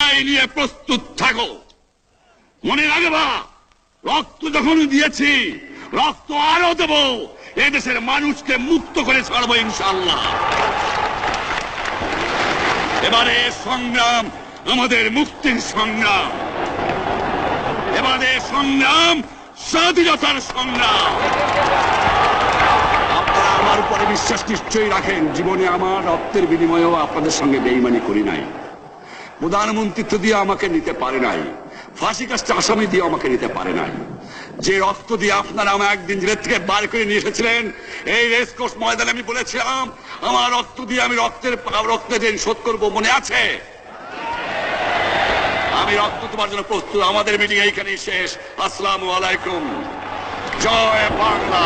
লড়াই নিয়ে প্রস্তুত থাকো। মনে রাখবা, রক্ত যখন দিয়েছি, রক্ত আরো দেব। এদেশের মানুষকে মুক্ত করে ছাড়বো ইনশাআল্লাহ। এবারে সংগ্রাম আমাদের মুক্তির সংগ্রাম, এবারে সংগ্রাম স্বাধীনতার সংগ্রাম। আপনারা আমার উপরে বিশ্বাস নিশ্চয়ই রাখেন। জীবনে আমার রক্তের বিনিময়েও আপনাদের সঙ্গে বেইমানি করি নাই। প্রধানমন্ত্রিত্ব দিয়ে আমাকে নিতে পারে নাই, ফাঁসি কাস্টে আসামি দিয়ে আমাকে নিতে পারে নাই। যে রক্ত দিয়ে আপনারা আমাকে একদিন জেলের থেকে বার করে নিয়ে এসেছিলেন, এই রেসকোর্স ময়দানে আমি বলেছিলাম আমার রক্ত দিয়ে আমি রক্তের ঋণ শোধ করবো, মনে আছে? আমি রক্ত তোমার জন্য প্রস্তুত। আমাদের মিটিং এইখানেই শেষ। আসসালামু আলাইকুম। জয় বাংলা।